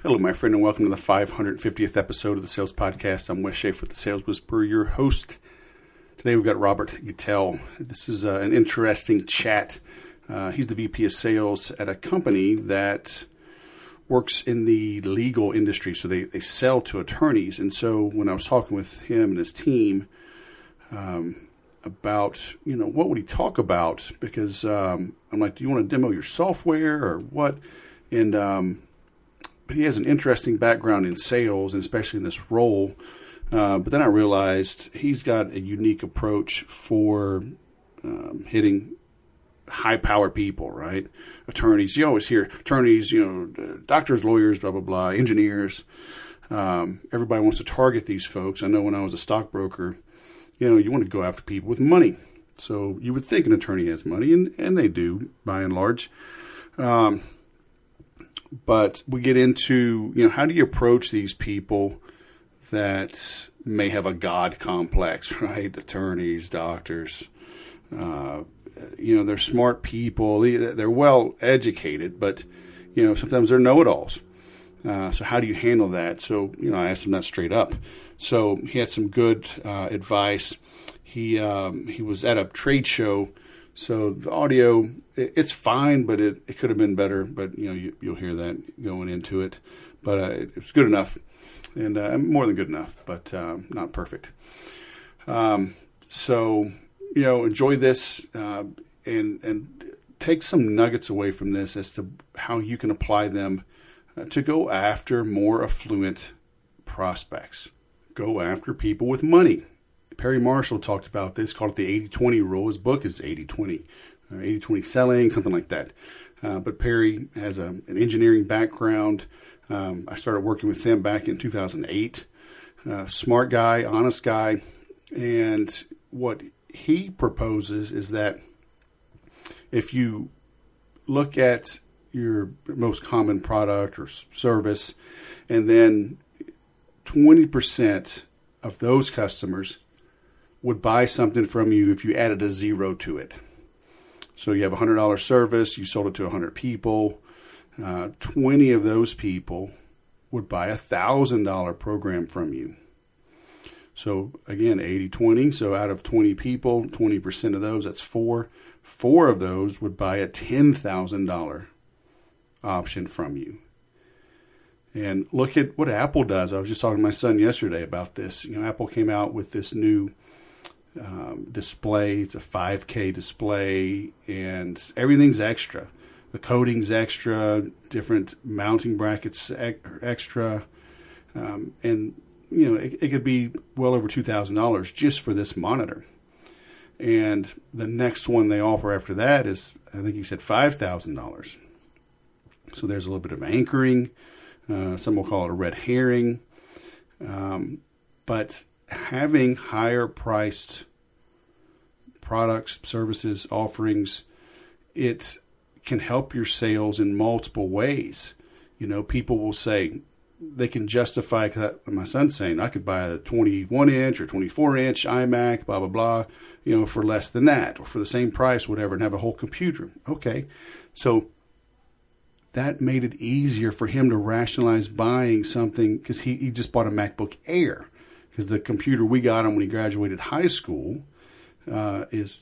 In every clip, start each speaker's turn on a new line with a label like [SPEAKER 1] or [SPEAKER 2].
[SPEAKER 1] Hello, my friend, and welcome to the 550th episode of the Sales Podcast. I'm Wes Schaefer, the Sales Whisperer, your host. Today we've got Robert Gitell. This is an interesting chat. He's the VP of Sales at a company that works in the legal industry, so they sell to attorneys. And so when I was talking with him and his team about, what would he talk about? Because I'm like, do you want to demo your software or what? And but he has an interesting background in sales, and especially in this role. But then I realized he's got a unique approach for hitting high-powered people, right? Attorneys. You always hear attorneys, doctors, lawyers, blah, blah, blah, engineers. Everybody wants to target these folks. I know when I was a stockbroker, you want to go after people with money. So you would think an attorney has money, and they do, by and large. But we get into, how do you approach these people that may have a God complex, right? Attorneys, doctors, they're smart people. They're well educated, but, sometimes they're know-it-alls. So how do you handle that? So, I asked him that straight up. So he had some good advice. He was at a trade show. So the audio, it's fine, but it could have been better. But, you'll hear that going into it. But it's good enough, and more than good enough, but not perfect. So, enjoy this and take some nuggets away from this as to how you can apply them to go after more affluent prospects. Go after people with money. Perry Marshall talked about this, called it the 80-20 rule. His book is 80-20, 80-20 selling, something like that. But Perry has an engineering background. I started working with him back in 2008. Smart guy, honest guy. And what he proposes is that if you look at your most common product or service, and then 20% of those customers would buy something from you if you added a zero to it. So you have a $100 service, you sold it to 100 people. 20 of those people would buy a $1,000 program from you. So again, 80-20. So out of 20 people, 20% of those, that's four. 4 of those would buy a $10,000 option from you. And look at what Apple does. I was just talking to my son yesterday about this. Apple came out with this new display. It's a 5K display, and everything's extra. The coating's extra, different mounting brackets extra, and it could be well over $2,000 just for this monitor. And the next one they offer after that is, I think he said $5,000. So there's a little bit of anchoring. Some will call it a red herring. But having higher priced products, services, offerings, it can help your sales in multiple ways. People will say they can justify, cause my son's saying I could buy a 21-inch or 24-inch iMac, blah, blah, blah, for less than that or for the same price, whatever, and have a whole computer. Okay. So that made it easier for him to rationalize buying something, because he just bought a MacBook Air. Because the computer we got him when he graduated high school it's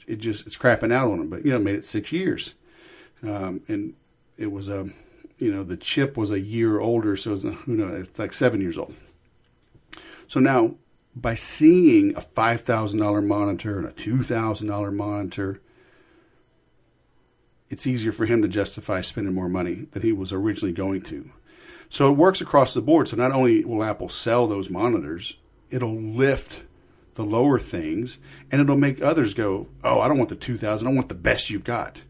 [SPEAKER 1] crapping out on him. But made it 6 years, and it was the chip was a year older, so it's like 7 years old. So now by seeing a $5,000 monitor and a $2,000 monitor, it's easier for him to justify spending more money than he was originally going to. So it works across the board. So not only will Apple sell those monitors, it'll lift the lower things, and it'll make others go, oh, I don't want the 2,000. I want the best you've got.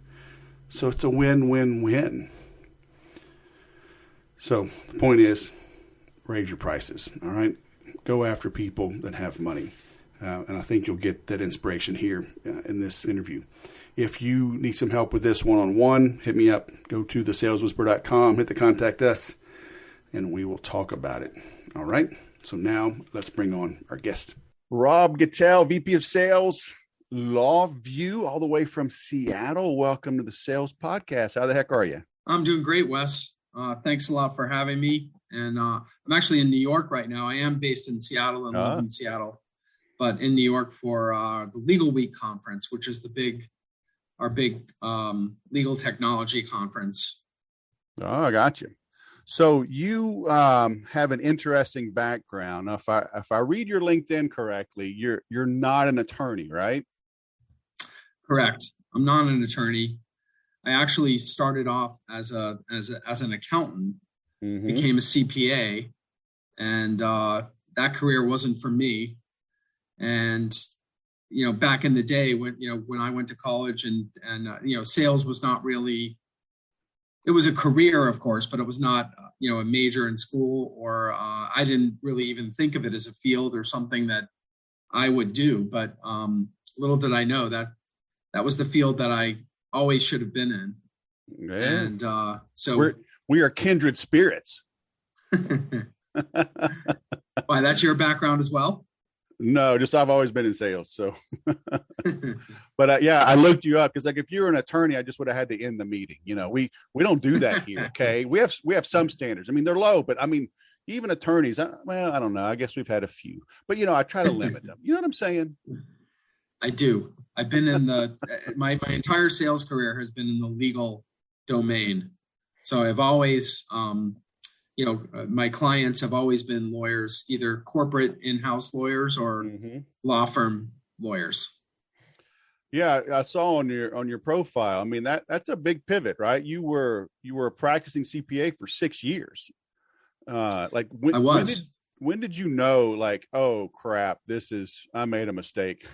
[SPEAKER 1] So it's a win-win-win. So the point is, raise your prices, all right? Go after people that have money. And I think you'll get that inspiration here in this interview. If you need some help with this one-on-one, hit me up. Go to thesaleswhisper.com, hit the contact us, and we will talk about it. All right? So now let's bring on our guest. Rob Gitell, VP of Sales, LawView, all the way from Seattle. Welcome to the Sales Podcast. How the heck are you?
[SPEAKER 2] I'm doing great, Wes. Thanks a lot for having me. And I'm actually in New York right now. I am based in Seattle and live in Seattle, but in New York for the Legal Week conference, which is our big legal technology conference.
[SPEAKER 1] Oh, I got you. So you have an interesting background. Now, if I read your LinkedIn correctly, you're not an attorney, right?
[SPEAKER 2] Correct. I'm not an attorney. I actually started off as an accountant, became a CPA, and that career wasn't for me. And back in the day when I went to college and sales was not really. It was a career, of course, but it was not a major in school, or I didn't really even think of it as a field or something that I would do. But little did I know that was the field that I always should have been in. Yeah. And so
[SPEAKER 1] we are kindred spirits.
[SPEAKER 2] Why, that's your background as well?
[SPEAKER 1] No, just I've always been in sales. So, but I looked you up because if you were an attorney, I just would have had to end the meeting. We don't do that here. Okay, we have some standards. I mean, they're low, but I mean, even attorneys. I don't know. I guess we've had a few, but I try to limit them. You know what I'm saying?
[SPEAKER 2] I do. I've been in my entire sales career has been in the legal domain. So I've always, my clients have always been lawyers, either corporate in-house lawyers or law firm lawyers.
[SPEAKER 1] Yeah, I saw on your profile. I mean, that's a big pivot, right? You were a practicing CPA for 6 years. I was. When did you know, like, oh crap, I made a mistake?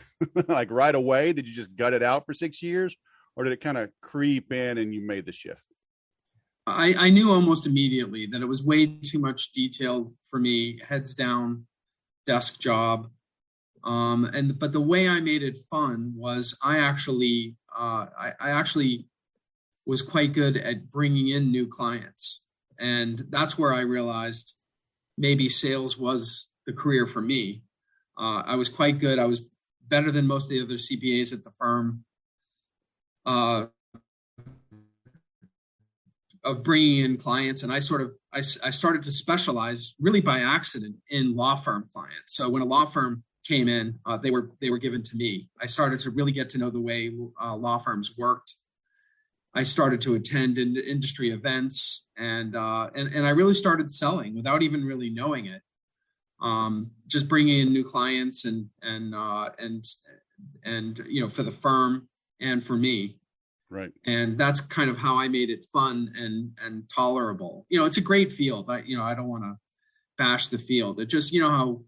[SPEAKER 1] Like right away? Did you just gut it out for 6 years, or did it kind of creep in and you made the shift?
[SPEAKER 2] I knew almost immediately that it was way too much detail for me, heads down, desk job. But the way I made it fun was I actually was quite good at bringing in new clients. And that's where I realized maybe sales was the career for me. I was quite good. I was better than most of the other CPAs at the firm of bringing in clients. And I started to specialize really by accident in law firm clients. So when a law firm came in, they were given to me. I started to really get to know the way law firms worked. I started to attend industry events, and I really started selling without even really knowing it. Just bringing in new clients and for the firm and for me.
[SPEAKER 1] Right. And
[SPEAKER 2] that's kind of how I made it fun and tolerable. It's a great field. I don't want to bash the field. It just, how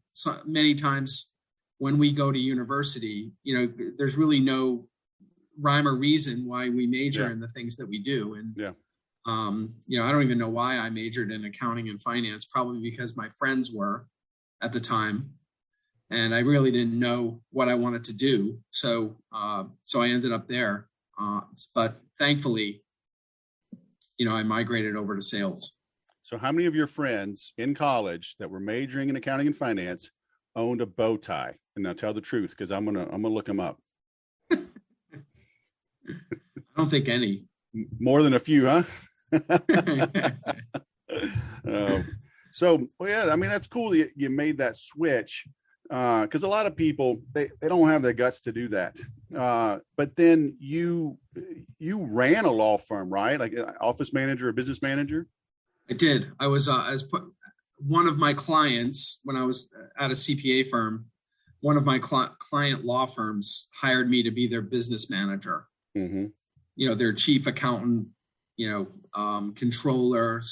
[SPEAKER 2] many times when we go to university, there's really no rhyme or reason why we major in the things that we do. And, I don't even know why I majored in accounting and finance, probably because my friends were at the time. And I really didn't know what I wanted to do. So I ended up there. But thankfully, I migrated over to sales.
[SPEAKER 1] So how many of your friends in college that were majoring in accounting and finance owned a bow tie? And now tell the truth, because I'm gonna look them up.
[SPEAKER 2] I don't think any.
[SPEAKER 1] More than a few, huh? I mean, that's cool that you made that switch. Because a lot of people, they don't have the guts to do that. But then you ran a law firm, right? Like an office manager, a business manager?
[SPEAKER 2] I did. I was one of my clients when I was at a CPA firm. One of my client law firms hired me to be their business manager. Mm-hmm. Their chief accountant, controller /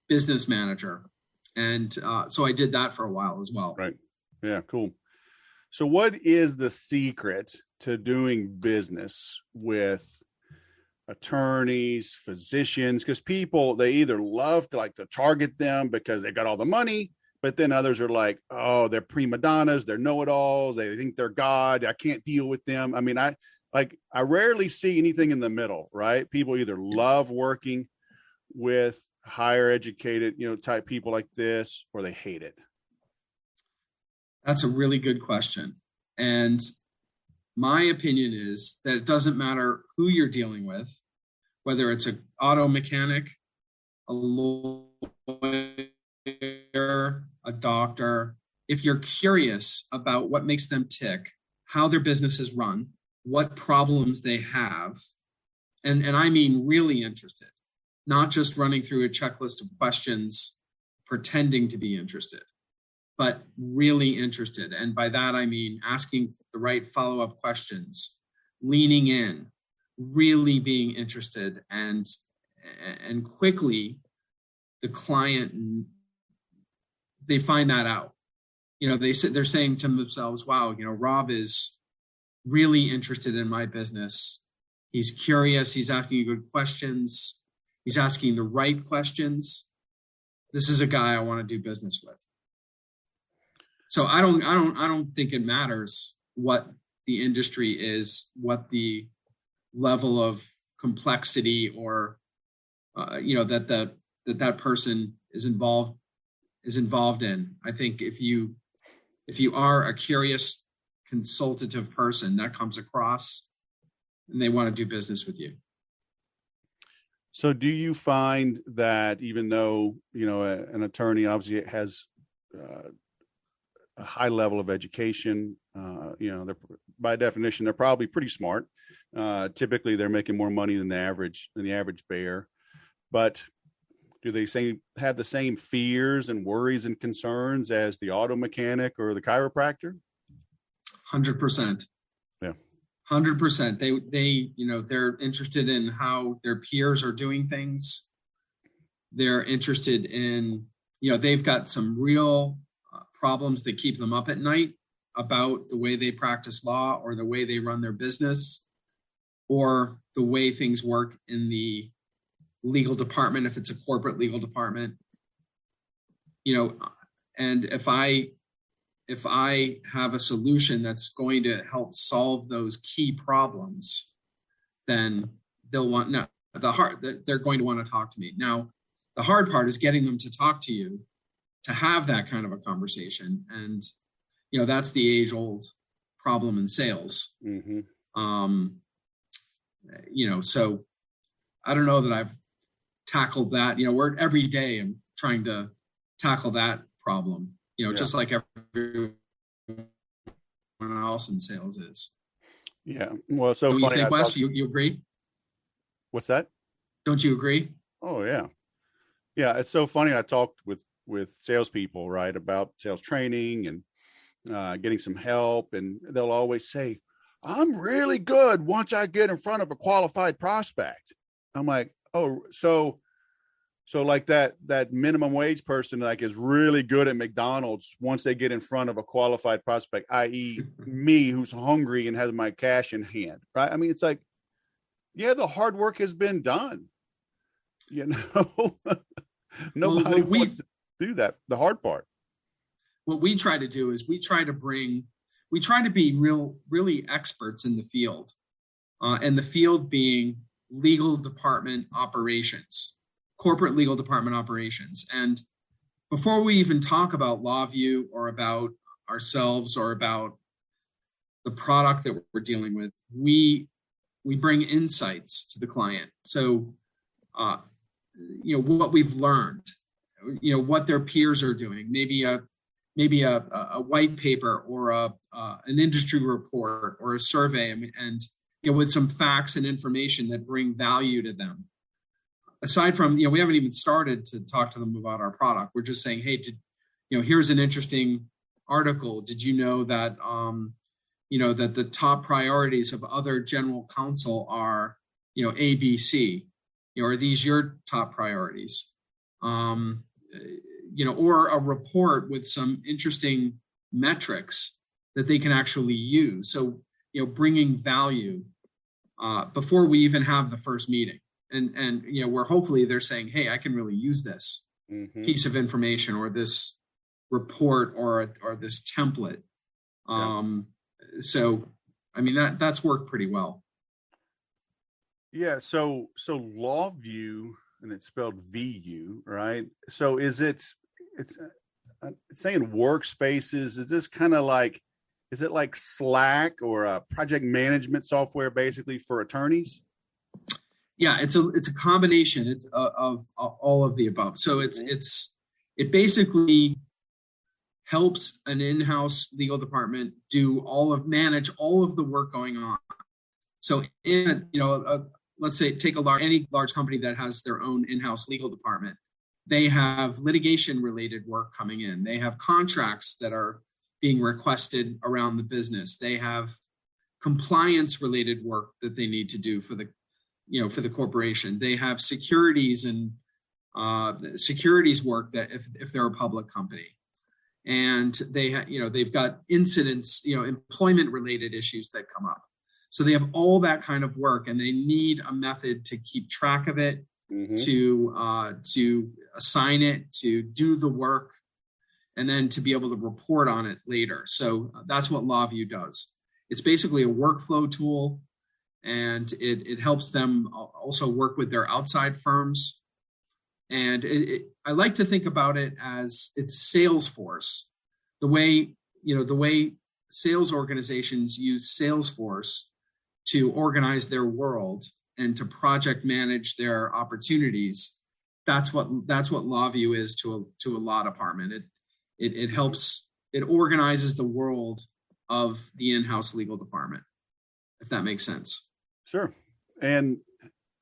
[SPEAKER 2] business manager. And so I did that for a while as well.
[SPEAKER 1] Right. Yeah, cool. So what is the secret to doing business with attorneys, physicians? Because people, they either love to target them because they got all the money, but then others are like, oh, they're prima donnas, they're know-it-alls, they think they're God, I can't deal with them. I mean, I rarely see anything in the middle, right? People either love working with higher educated, type people like this, or they hate it.
[SPEAKER 2] That's a really good question. And my opinion is that it doesn't matter who you're dealing with, whether it's an auto mechanic, a lawyer, doctor, if you're curious about what makes them tick, how their business is run, what problems they have, and I mean really interested, not just running through a checklist of questions, pretending to be interested, but really interested. And by that, I mean asking the right follow-up questions, leaning in, really being interested, and quickly the client, they find that out. They're saying to themselves, wow, Rob is really interested in my business. He's curious. He's asking good questions. He's asking the right questions. This is a guy I want to do business with. So I don't think it matters what the industry is, what the level of complexity or that person is involved in. I think if you are a curious, consultative person, that comes across, and they want to do business with you.
[SPEAKER 1] So do you find that even though, an attorney obviously has a high level of education, they're, by definition, they're probably pretty smart. Typically they're making more money than the average bear, but do they have the same fears and worries and concerns as the auto mechanic or the chiropractor?
[SPEAKER 2] 100%.
[SPEAKER 1] Yeah.
[SPEAKER 2] 100%. They're interested in how their peers are doing things. They're interested in, they've got some real problems that keep them up at night about the way they practice law or the way they run their business or the way things work in the legal department, if it's a corporate legal department. And if I have a solution that's going to help solve those key problems, then they're going to want to talk to me. Now, the hard part is getting them to talk to you, to have that kind of a conversation. And, that's the age-old problem in sales.
[SPEAKER 1] Mm-hmm.
[SPEAKER 2] So I don't know that I've tackled that. Every day I'm trying to tackle that problem, just like everyone else in sales is.
[SPEAKER 1] Yeah. Well, so
[SPEAKER 2] don't
[SPEAKER 1] funny.
[SPEAKER 2] You think, Wes, you agree?
[SPEAKER 1] What's that?
[SPEAKER 2] Don't you agree?
[SPEAKER 1] Oh, yeah. Yeah. It's so funny. I talked with salespeople, right, about sales training and getting some help. And they'll always say, I'm really good once I get in front of a qualified prospect. I'm like, oh, so like that minimum wage person is really good at McDonald's once they get in front of a qualified prospect, i.e. me, who's hungry and has my cash in hand, right? I mean, it's like, yeah, the hard work has been done. Nobody wants to do that. The hard part.
[SPEAKER 2] What we try to do is we try to be really experts in the field, and the field being legal department operations, corporate legal department operations. And before we even talk about LawView or about ourselves or about the product that we're dealing with, we bring insights to the client. So, what we've learned, what their peers are doing, maybe a white paper or an industry report or a survey, and with some facts and information that bring value to them. Aside from, we haven't even started to talk to them about our product. We're just saying, hey, here's an interesting article. Did you know that, that the top priorities of other general counsel are, A, B, C? Are these your top priorities? Or a report with some interesting metrics that they can actually use. So, bringing value before we even have the first meeting. And where hopefully they're saying, hey, I can really use this piece of information or this report or this template. So, I mean, that's worked pretty well.
[SPEAKER 1] Yeah. So LawView, and it's spelled VU, right? So it's saying workspaces. Is this kind of like, is it like Slack or a project management software basically for attorneys?
[SPEAKER 2] Yeah, it's a combination of all of the above. So it basically helps an in-house legal department manage all of the work going on. So let's say take any large company that has their own in-house legal department. They have litigation related work coming in. They have contracts that are being requested around the business. They have compliance related work that they need to do for the corporation. They have securities and securities work that if they're a public company. And they've got incidents, employment related issues that come up. So they have all that kind of work, and they need a method to keep track of it, to assign it, to do the work, and then to be able to report on it later. So that's what LawView does. It's basically a workflow tool, and it helps them also work with their outside firms. And I like to think about it as it's Salesforce. The way sales organizations use Salesforce to organize their world and to project manage their opportunities. That's what LawView is to a law department. It helps, it organizes the world of the in-house legal department, if that makes sense.
[SPEAKER 1] Sure. And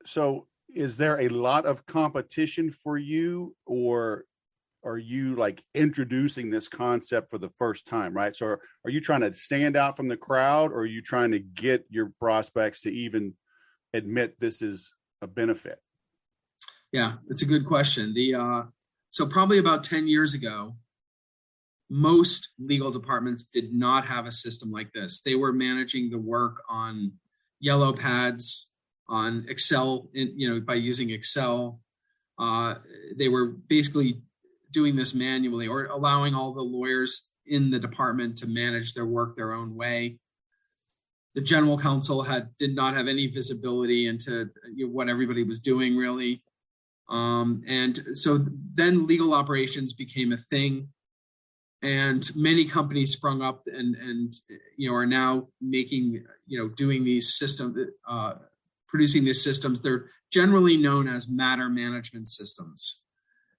[SPEAKER 1] so is there a lot of competition for you, or are you like introducing this concept for the first time, right? So are you trying to stand out from the crowd, or are you trying to get your prospects to even admit this is a benefit?
[SPEAKER 2] Yeah, it's a good question. So probably about 10 years ago, most legal departments did not have a system like this. They were managing the work on yellow pads, on Excel, by using Excel. They were basically doing this manually, or allowing all the lawyers in the department to manage their work their own way. The general counsel did not have any visibility into what everybody was doing, really. And so then legal operations became a thing, and many companies sprung up and are now making, doing these systems, producing these systems. They're generally known as matter management systems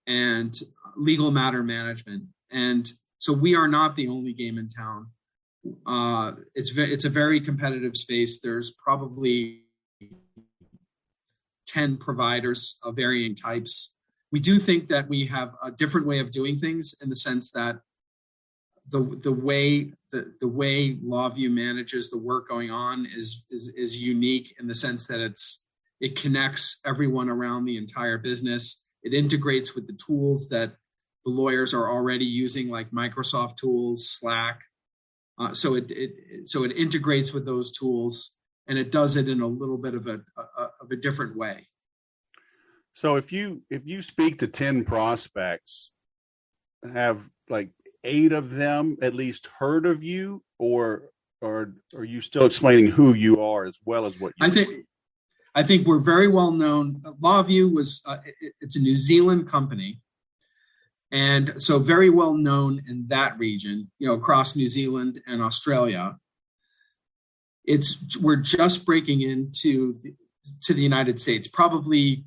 [SPEAKER 2] and legal matter management. And so we are not the only game in town. It's a very competitive space. There's probably 10 providers of varying types. We do think that we have a different way of doing things, in the sense that the way LawView manages the work going on is unique, in the sense that it connects everyone around the entire business. It integrates with the tools that the lawyers are already using, like Microsoft tools, Slack. So it integrates with those tools, and it does it in a little bit of a different way.
[SPEAKER 1] So if you speak to 10 prospects, have like 8 of them at least heard of you, or are you still explaining who you are as well as what you do?
[SPEAKER 2] I think we're very well known. LawView it's a New Zealand company, and so very well known in that region, across New Zealand and Australia. We're just breaking into the United States, probably,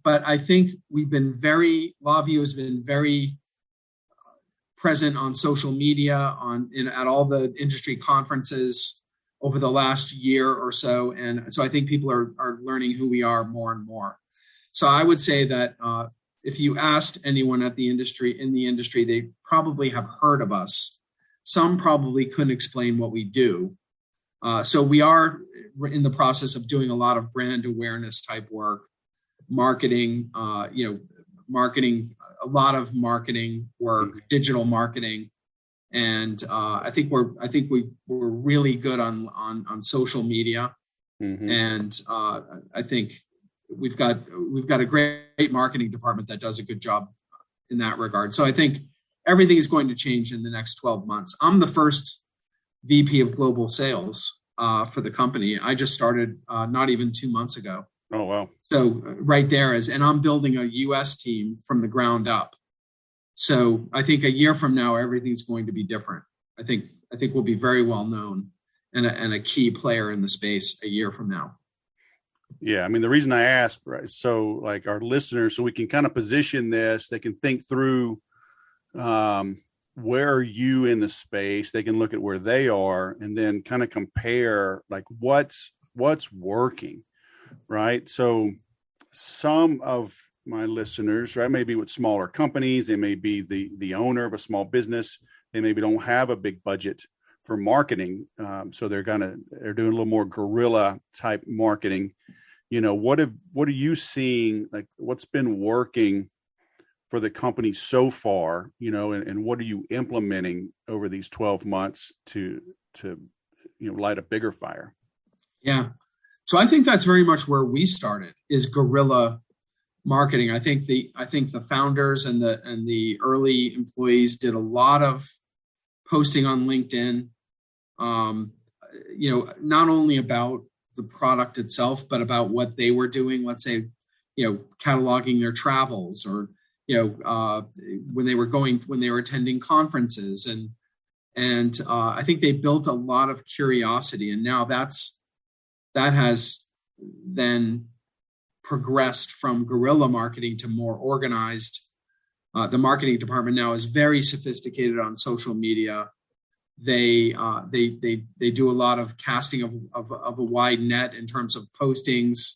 [SPEAKER 2] but I think LawView has been very present on social media, at all the industry conferences over the last year or so. And so I think people are learning who we are more and more. So I would say that if you asked anyone in the industry, they probably have heard of us. Some probably couldn't explain what we do. So we are in the process of doing a lot of brand awareness type work, marketing, a lot of marketing work, digital marketing. And I think we're really good on social media. And I think we've got a great marketing department that does a good job in that regard. So I think everything is going to change in the next 12 months. I'm the first VP of global sales for the company. I just started not even 2 months ago.
[SPEAKER 1] Oh, wow.
[SPEAKER 2] So right there and I'm building a US team from the ground up. So I think a year from now, everything's going to be different. I think we'll be very well known and a key player in the space a year from now.
[SPEAKER 1] Yeah. I mean, the reason I asked, right, so like our listeners, so we can kind of position this, they can think through where are you in the space? They can look at where they are and then kind of compare like what's working, right? So some of my listeners, right, maybe with smaller companies, they may be the owner of a small business. They maybe don't have a big budget for marketing. So they're doing a little more guerrilla type marketing. What are you seeing? Like what's been working for the company so far, and what are you implementing over these 12 months to light a bigger fire?
[SPEAKER 2] Yeah. So I think that's very much where we started, is guerrilla marketing. I think the founders and the early employees did a lot of posting on LinkedIn, not only about the product itself, but about what they were doing. Let's say, cataloging their travels, or when they were attending conferences, and I think they built a lot of curiosity, and now that has then progressed from guerrilla marketing to more organized. The marketing department now is very sophisticated on social media. They do a lot of casting of a wide net in terms of postings,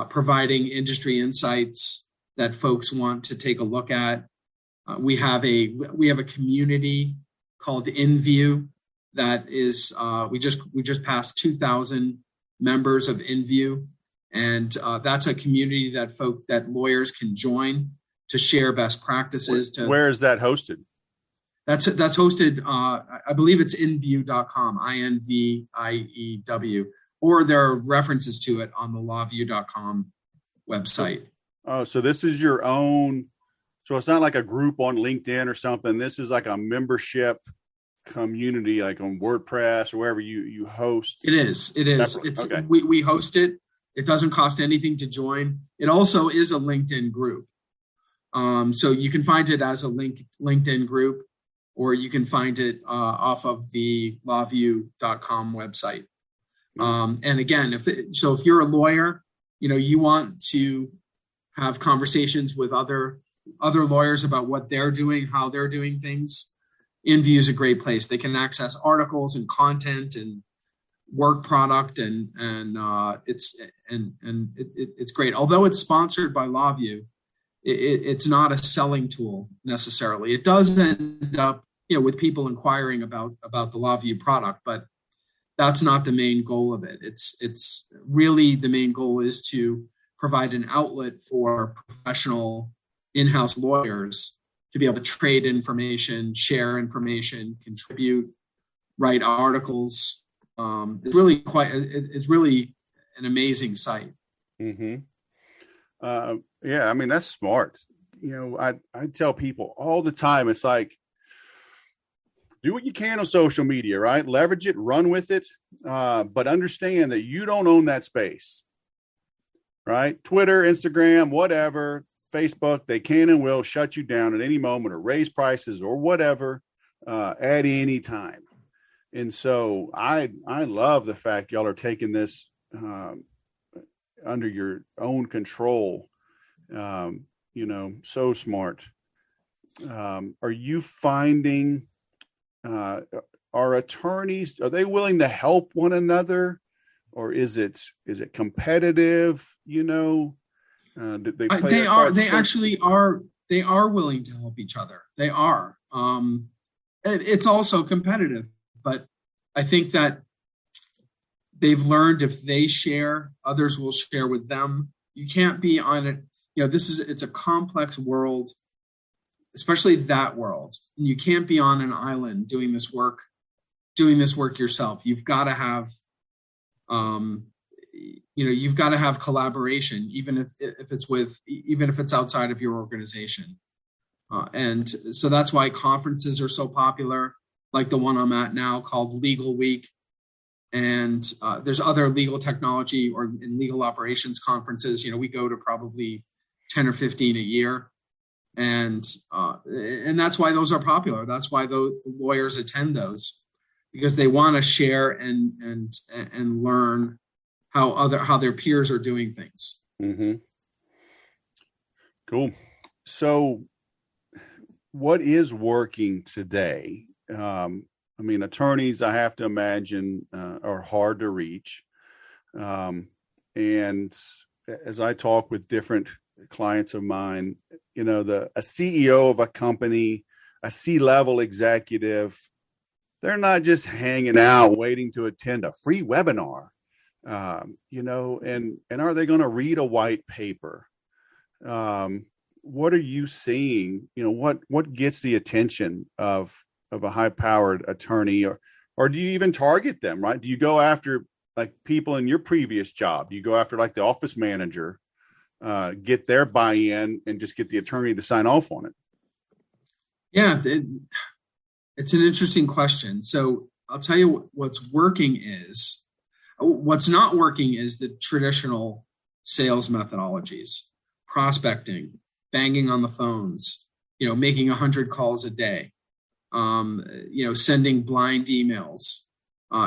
[SPEAKER 2] providing industry insights that folks want to take a look at. We have a community called InView that is we just passed 2,000 members of InView, and that's a community that lawyers can join to share best practices.
[SPEAKER 1] Where is that hosted?
[SPEAKER 2] That's hosted. I believe it's inview.com, INVIEW, or there are references to it on the lawview.com website.
[SPEAKER 1] Oh, so this is your own. So it's not like a group on LinkedIn or something. This is like a membership community, like on WordPress or wherever you host.
[SPEAKER 2] It is.
[SPEAKER 1] Separate.
[SPEAKER 2] It's
[SPEAKER 1] okay.
[SPEAKER 2] We host it. It doesn't cost anything to join. It also is a LinkedIn group. So you can find it as a LinkedIn group, or you can find it off of the lawview.com website. And again, if you're a lawyer, you want to have conversations with other lawyers about what they're doing, how they're doing things. InView is a great place. They can access articles and content and work product, and it's great. Although it's sponsored by LawView, it's not a selling tool necessarily. It does end up, with people inquiring about the LawView product, but that's not the main goal of it. It's really, the main goal is to provide an outlet for professional in-house lawyers to be able to trade information, share information, contribute, write articles. It's really an amazing site.
[SPEAKER 1] Mm-hmm. Yeah, I mean, that's smart. I tell people all the time, it's like, do what you can on social media, right? Leverage it, run with it, but understand that you don't own that space, right? Twitter, Instagram, whatever, Facebook, they can and will shut you down at any moment or raise prices or whatever at any time. And so I love the fact y'all are taking this under your own control. So smart. Are you finding our attorneys, are they willing to help one another, or is it competitive? They
[SPEAKER 2] actually are willing to help each other. They are. It's also competitive, but I think that they've learned if they share, others will share with them. You can't be on it. It's a complex world, especially that world. And you can't be on an island doing this work yourself. You've got to have, collaboration, even if it's outside of your organization. And so that's why conferences are so popular, like the one I'm at now called Legal Week. And there's other legal technology or in legal operations conferences. We go to probably 10 or 15 a year. And that's why those are popular. That's why the lawyers attend those, because they want to share and learn how their peers are doing things.
[SPEAKER 1] Mm-hmm. Cool. So what is working today? I mean, attorneys, I have to imagine, are hard to reach. And as I talk with different clients of mine, you know, a CEO of a company, a C-level executive, they're not just hanging out waiting to attend a free webinar, you know, and are they going to read a white paper? What are you seeing? You know, what gets the attention of a high-powered attorney, or do you even target them, right? Do you go after like people in your previous job? Do you go after like the office manager, get their buy-in and just get the attorney to sign off on it?
[SPEAKER 2] Yeah, it's an interesting question. So I'll tell you what's working is, what's not working is the traditional sales methodologies, prospecting, banging on the phones, you know, making 100 calls a day, you know, sending blind emails,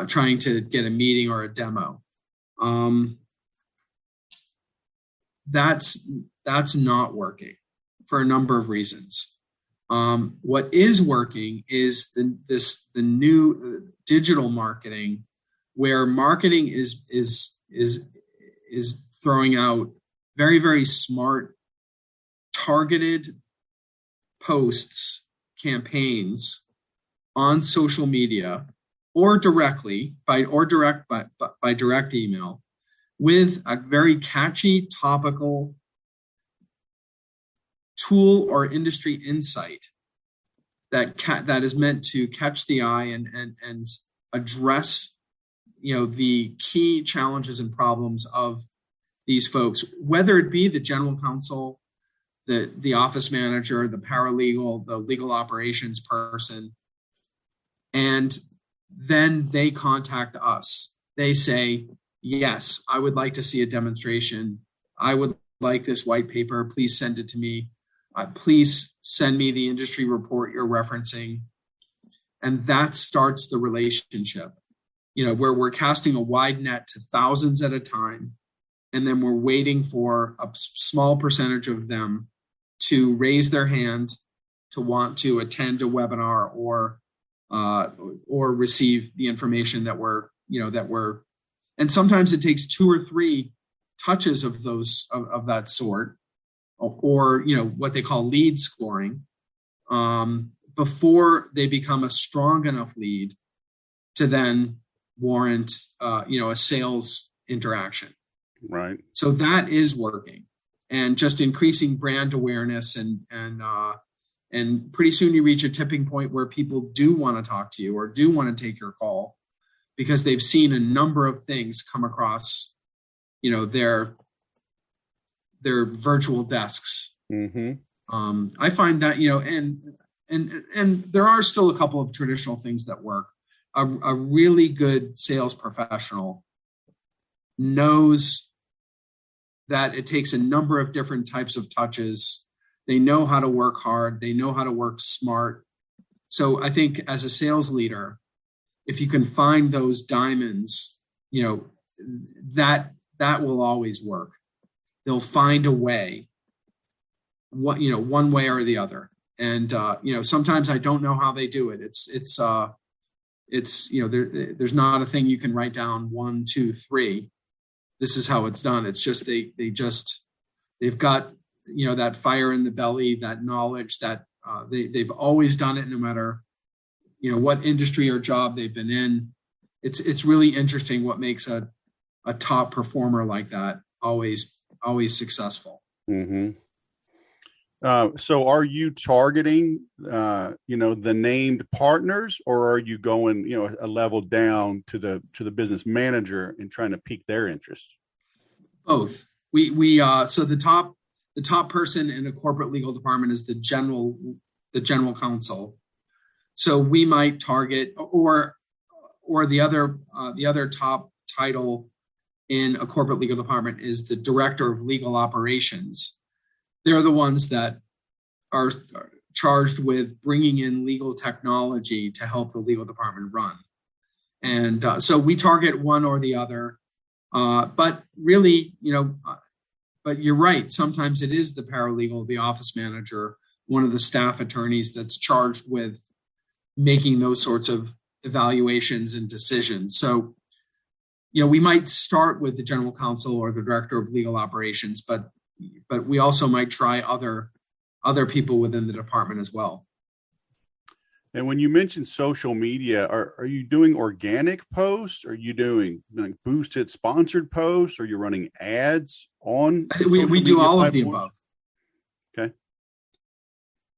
[SPEAKER 2] trying to get a meeting or a demo. That's not working for a number of reasons. What is working is the new digital marketing, where marketing is throwing out very, very smart, targeted posts, campaigns on social media, or directly by direct email, with a very catchy topical tool or industry insight that is meant to catch the eye and address, you know, the key challenges and problems of these folks, whether it be the general counsel, the office manager, the paralegal, the legal operations person. And then they contact us. They say, yes, I would like to see a demonstration. I would like this white paper. Please send it to me. Please send me the industry report you're referencing. And that starts the relationship, you know, where we're casting a wide net to thousands at a time. And then we're waiting for a small percentage of them to raise their hand to want to attend a webinar or receive the information that we're, and sometimes it takes 2 or 3 touches of those of that sort, or you know, what they call lead scoring, before they become a strong enough lead to then warrant a sales interaction.
[SPEAKER 1] Right.
[SPEAKER 2] So that is working, and just increasing brand awareness, and pretty soon you reach a tipping point where people do want to talk to you or do want to take your call because they've seen a number of things come across, you know, their virtual desks.
[SPEAKER 1] Mm-hmm.
[SPEAKER 2] I find that, you know, and there are still a couple of traditional things that work. A really good sales professional knows that it takes a number of different types of touches. They know how to work hard. They know how to work smart. So I think as a sales leader, if you can find those diamonds, you know, that will always work. They'll find a way, one way or the other. And, sometimes I don't know how they do it. It's there's not a thing you can write down 1, 2, 3. This is how it's done. It's just, they've got, you know, that fire in the belly, that knowledge that they've always done it, no matter, you know, what industry or job they've been in. It's really interesting what makes a top performer like that always successful.
[SPEAKER 1] Mm-hmm. So are you targeting, the named partners, or are you going, you know, a level down to the business manager and trying to pique their interest?
[SPEAKER 2] Both. So the top person in a corporate legal department is the general counsel. So we might target, or the other top title in a corporate legal department is the director of legal operations. They're the ones that are charged with bringing in legal technology to help the legal department run. And so we target one or the other. But really, but you're right. Sometimes it is the paralegal, the office manager, one of the staff attorneys that's charged with making those sorts of evaluations and decisions. So, we might start with the general counsel or the director of legal operations, but we also might try other people within the department as well.
[SPEAKER 1] And when you mention social media, are you doing organic posts? Are you doing like boosted sponsored posts? Are you running ads on?
[SPEAKER 2] We do all of the above.
[SPEAKER 1] Okay.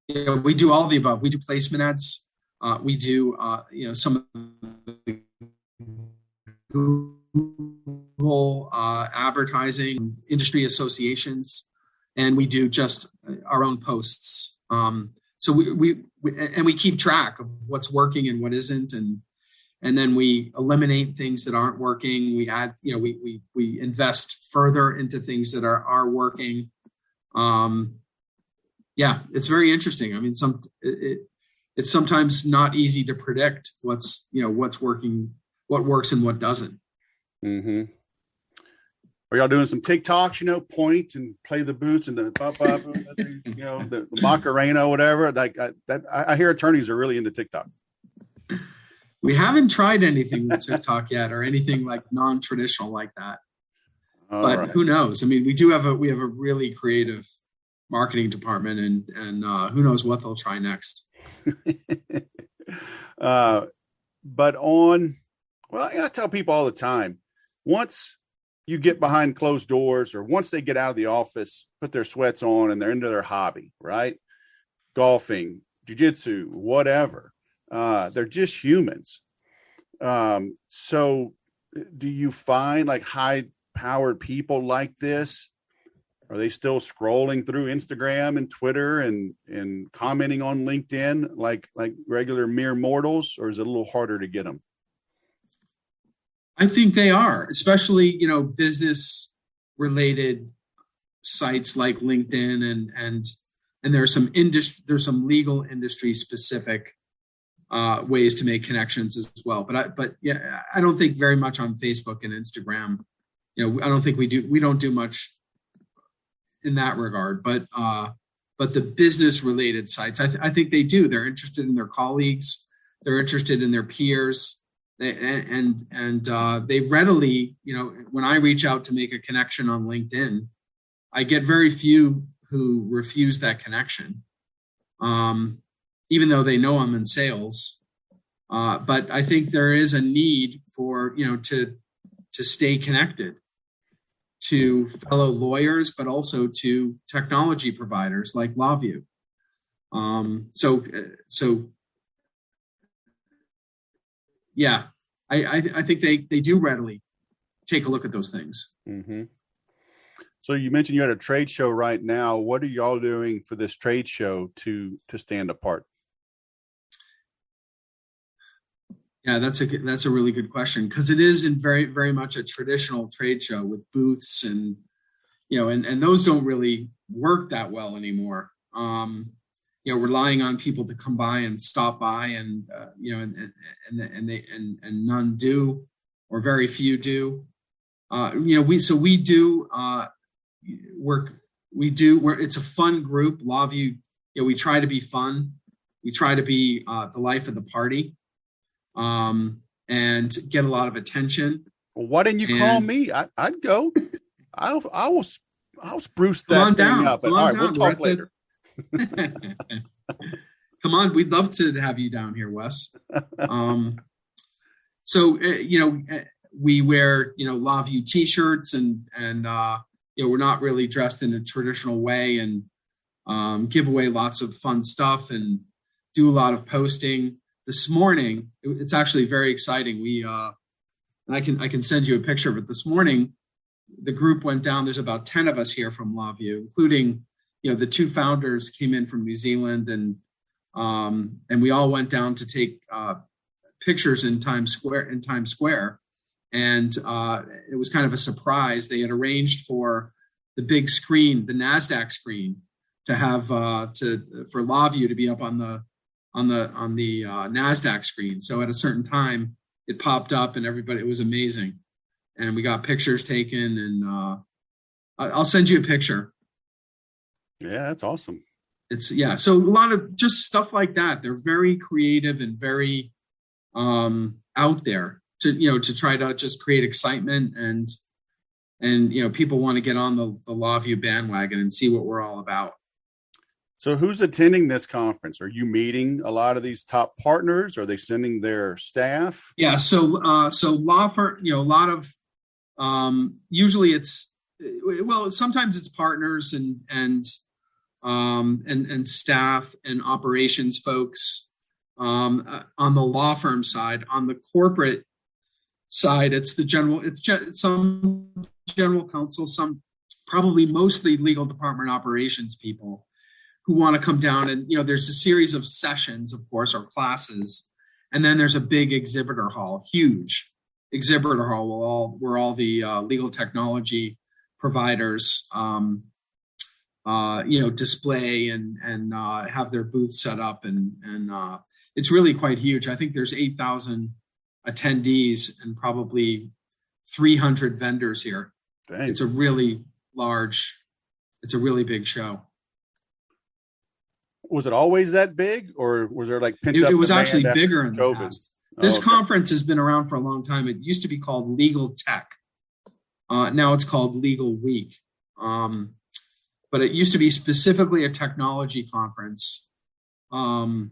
[SPEAKER 2] Yeah, we do all of the above. We do placement ads. We do some of the Google advertising, industry associations, and we do just our own posts. So we keep track of what's working and what isn't, and then we eliminate things that aren't working. We add, we invest further into things that are working. It's very interesting. I mean, it's sometimes not easy to predict what's working, what works and what doesn't.
[SPEAKER 1] Mm-hmm. Are y'all doing some TikToks, point and play the boots and the the Macarena, whatever? Like I hear attorneys are really into TikTok.
[SPEAKER 2] We haven't tried anything with TikTok yet, or anything like non-traditional like that. But who knows? I mean, we have a really creative marketing department, and who knows what they'll try next.
[SPEAKER 1] But I tell people all the time, once you get behind closed doors, or once they get out of the office, put their sweats on, and they're into their hobby, right? Golfing, jiu-jitsu, whatever. They're just humans. So do you find like high-powered people like this? Are they still scrolling through Instagram and Twitter and commenting on LinkedIn like regular mere mortals, or is it a little harder to get them?
[SPEAKER 2] I think they are, especially, business related sites like LinkedIn and there's some legal industry specific ways to make connections as well. But I don't think very much on Facebook and Instagram. I don't think we don't do much in that regard, but the business related sites, I think they do. They're interested in their colleagues. They're interested in their peers. And they readily, when I reach out to make a connection on LinkedIn, I get very few who refuse that connection, even though they know I'm in sales. But I think there is a need for, to stay connected to fellow lawyers, but also to technology providers like LawView. Yeah, I think they do readily take a look at those things.
[SPEAKER 1] Mm-hmm. So you mentioned you're at a trade show right now. What are y'all doing for this trade show to stand apart?
[SPEAKER 2] Yeah, that's a really good question, because it is in very, very much a traditional trade show with booths and those don't really work that well anymore. Relying on people to come by and stop by, and none do, or very few do. We do work. It's a fun group. LawView, we try to be fun. We try to be the life of the party, and get a lot of attention.
[SPEAKER 1] Well, why didn't you call me? I'd go. I'll spruce that thing up. All right, we'll talk later.
[SPEAKER 2] Come on, we'd love to have you down here, Wes. We wear LawView t-shirts, and we're not really dressed in a traditional way, and give away lots of fun stuff and do a lot of posting. This morning, it's actually very exciting. I can send you a picture of it. This morning, the group went down. There's about 10 of us here from LawView, including the two founders came in from New Zealand, and we all went down to take pictures in Times Square. And it was kind of a surprise. They had arranged for the big screen, the NASDAQ screen, to have for LawView to be up on the NASDAQ screen. So at a certain time, it popped up, and it was amazing. And we got pictures taken, and I'll send you a picture.
[SPEAKER 1] Yeah, that's awesome.
[SPEAKER 2] So a lot of just stuff like that. They're very creative and very out there to try to just create excitement, and people want to get on the LawView bandwagon and see what we're all about.
[SPEAKER 1] So who's attending this conference? Are you meeting a lot of these top partners? Are they sending their staff?
[SPEAKER 2] Yeah. So law firm, a lot of, usually sometimes it's partners and staff and operations folks, on the law firm side. On the corporate side, it's some general counsel, some probably mostly legal department operations people who want to come down, and there's a series of sessions, of course, or classes, and then there's a big exhibitor hall, huge exhibitor hall where all the legal technology providers display and have their booths set up, and it's really quite huge. I think there's 8,000 attendees and probably 300 vendors here.
[SPEAKER 1] Dang.
[SPEAKER 2] It's a really big show.
[SPEAKER 1] Was it always that big, or was there like pent up?
[SPEAKER 2] It was actually bigger in
[SPEAKER 1] COVID?
[SPEAKER 2] The past. This conference has been around for a long time. It used to be called Legal Tech. Now it's called Legal Week. But it used to be specifically a technology conference. And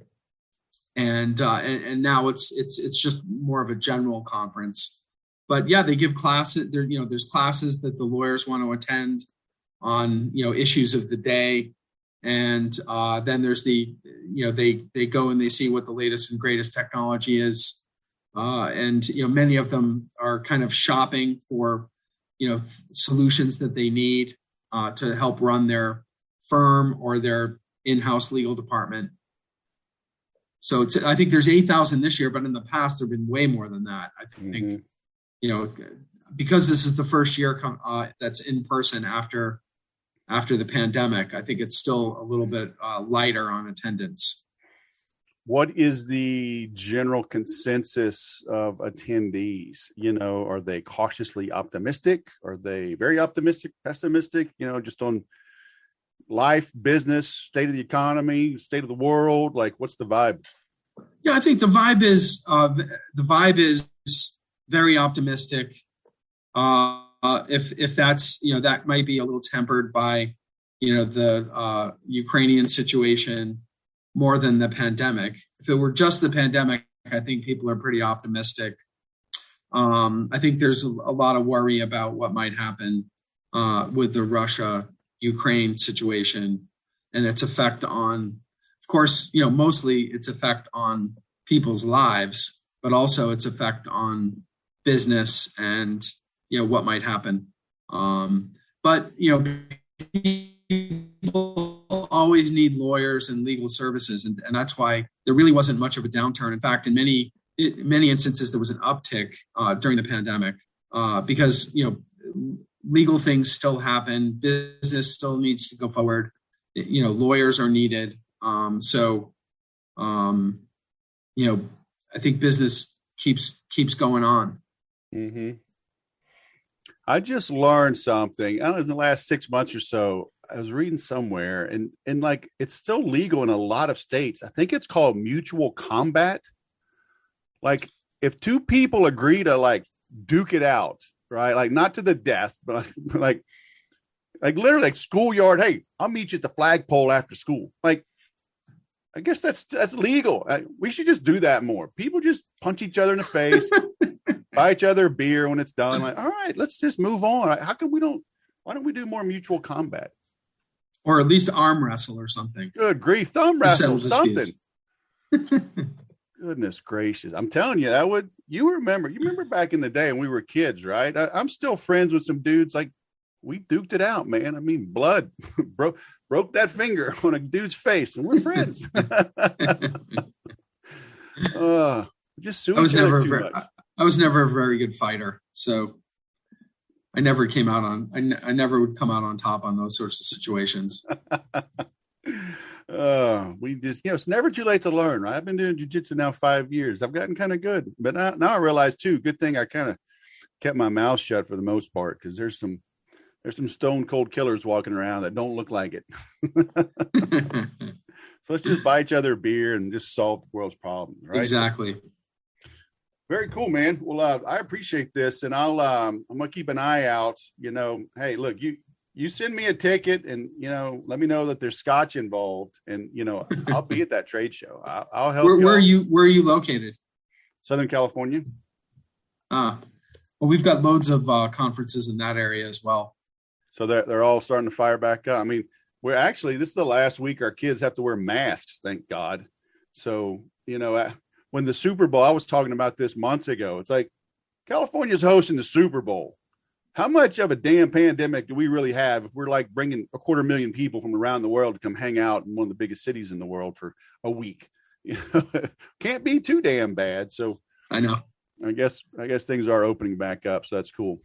[SPEAKER 2] now it's just more of a general conference. But yeah, they give classes. There's classes that the lawyers want to attend on issues of the day. And then there's they go and they see what the latest and greatest technology is. And many of them are kind of shopping for, solutions that they need to help run their firm or their in-house legal department. So I think there's 8,000 this year, but in the past, there've been way more than that. I think, because this is the first year that's in person after the pandemic, I think it's still a little bit lighter on attendance.
[SPEAKER 1] What is the general consensus of attendees? Are they cautiously optimistic? Are they very optimistic, pessimistic, just on life, business, state of the economy, state of the world? Like, what's the vibe?
[SPEAKER 2] Yeah, I think the vibe is very optimistic. If that's, that might be a little tempered by, the Ukrainian situation more than the pandemic. If it were just the pandemic, I think people are pretty optimistic. I think there's a lot of worry about what might happen with the Russia-Ukraine situation and its effect on, of course, mostly its effect on people's lives, but also its effect on business and, what might happen. But people always need lawyers and legal services. And that's why there really wasn't much of a downturn. In fact, in many instances, there was an uptick during the pandemic because, legal things still happen. Business still needs to go forward. Lawyers are needed. I think business keeps going on.
[SPEAKER 1] Mm-hmm. I just learned something. I don't know, in the last 6 months or so, I was reading somewhere and like, it's still legal in a lot of states. I think it's called mutual combat. Like, if two people agree to like duke it out, right? Like, not to the death, but like literally like schoolyard. Hey, I'll meet you at the flagpole after school. Like, I guess that's legal. We should just do that more. People just punch each other in the face, buy each other a beer when it's done. Like, all right, let's just move on. Why don't we do more mutual combat?
[SPEAKER 2] Or at least arm wrestle or something.
[SPEAKER 1] Good grief, thumb wrestle, something. Goodness gracious. I'm telling you, you remember back in the day when we were kids, right? I'm still friends with some dudes. Like, we duked it out, man. I mean, blood broke that finger on a dude's face, and we're friends. Just suing each other too much.
[SPEAKER 2] I was never a very good fighter, so I never came out on. I never would come out on top on those sorts of situations.
[SPEAKER 1] We just, it's never too late to learn, right? I've been doing jiu-jitsu now 5 years. I've gotten kind of good, but now I realize too. Good thing I kind of kept my mouth shut for the most part, because there's some There's some stone cold killers walking around that don't look like it. So let's just buy each other a beer and just solve the world's problems, right?
[SPEAKER 2] Exactly.
[SPEAKER 1] Very cool, man. Well, I appreciate this, and I'm gonna keep an eye out. Hey, look, you send me a ticket, and let me know that there's scotch involved, and I'll be at that trade show. I'll help.
[SPEAKER 2] Where are you located?
[SPEAKER 1] Southern California.
[SPEAKER 2] Well, we've got loads of conferences in that area as well.
[SPEAKER 1] So they're all starting to fire back up. I mean, this is the last week our kids have to wear masks, thank God. So, when the Super Bowl, I was talking about this months ago. It's like California's hosting the Super Bowl. How much of a damn pandemic do we really have if we're like bringing 250,000 people from around the world to come hang out in one of the biggest cities in the world for a week? Can't be too damn bad. So
[SPEAKER 2] I know.
[SPEAKER 1] I guess things are opening back up. So that's cool.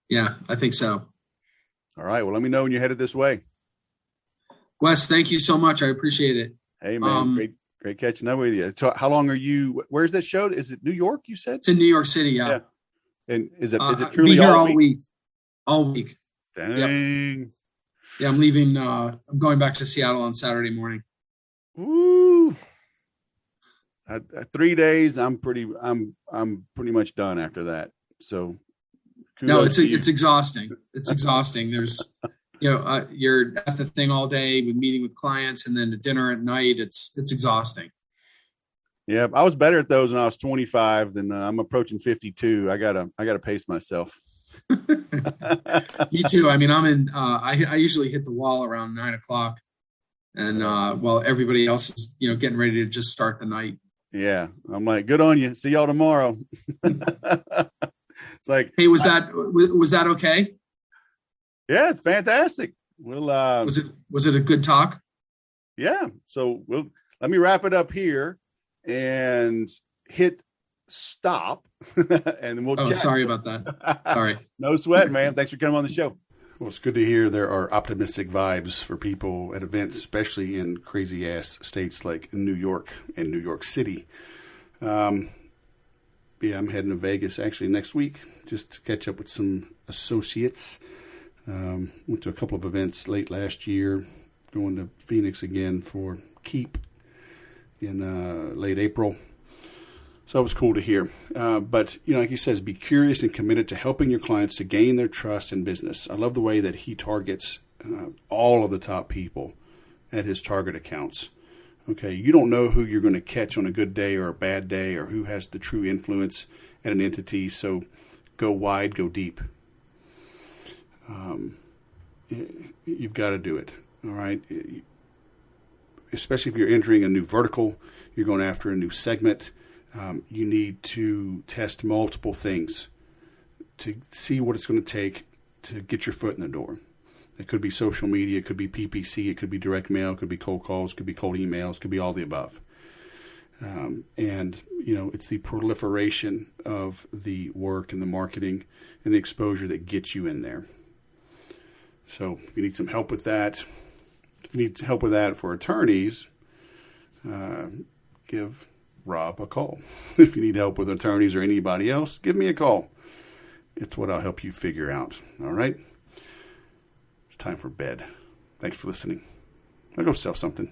[SPEAKER 2] Yeah, I think so.
[SPEAKER 1] All right. Well, let me know when you're headed this way.
[SPEAKER 2] Wes, thank you so much. I appreciate it.
[SPEAKER 1] Hey, man, great catching up with you. So how long are you, where's that show? Is it New York, you said?
[SPEAKER 2] It's in New York City, yeah.
[SPEAKER 1] And is it truly
[SPEAKER 2] be here
[SPEAKER 1] all
[SPEAKER 2] week? All week.
[SPEAKER 1] Dang.
[SPEAKER 2] Yep. Yeah, I'm leaving. I'm going back to Seattle on Saturday morning.
[SPEAKER 1] Woo. 3 days, I'm pretty much done after that. So
[SPEAKER 2] no, it's exhausting. It's exhausting. There's, you're at the thing all day with meeting with clients and then to dinner at night. It's exhausting.
[SPEAKER 1] Yeah, I was better at those when I was 25 than I'm approaching 52. I gotta pace myself.
[SPEAKER 2] Me too. I mean, I'm in. I usually hit the wall around 9:00, and while everybody else is, getting ready to just start the night.
[SPEAKER 1] Yeah, I'm like, good on you. See y'all tomorrow. It's like,
[SPEAKER 2] hey, was that okay?
[SPEAKER 1] Yeah, it's fantastic. We'll
[SPEAKER 2] was it a good talk?
[SPEAKER 1] Yeah. So let me wrap it up here and hit stop, and then we'll.
[SPEAKER 2] Oh, sorry about that. Sorry.
[SPEAKER 1] No sweat, man. Thanks for coming on the show. Well, it's good to hear there are optimistic vibes for people at events, especially in crazy ass states like New York and New York City. Yeah, I'm heading to Vegas actually next week just to catch up with some associates. Went to a couple of events late last year, going to Phoenix again for Keep in late April. So it was cool to hear. But, like he says, be curious and committed to helping your clients to gain their trust in business. I love the way that he targets all of the top people at his target accounts. Okay, you don't know who you're going to catch on a good day or a bad day or who has the true influence at an entity. So go wide, go deep. You've got to do it. All right. Especially if you're entering a new vertical, you're going after a new segment. You need to test multiple things to see what it's going to take to get your foot in the door. It could be social media, it could be PPC, it could be direct mail, it could be cold calls, it could be cold emails, it could be all the above. And it's the proliferation of the work and the marketing and the exposure that gets you in there. So if you need some help with that, for attorneys, give Rob a call. If you need help with attorneys or anybody else, give me a call. It's what I'll help you figure out. All right? It's time for bed. Thanks for listening. I'll go sell something.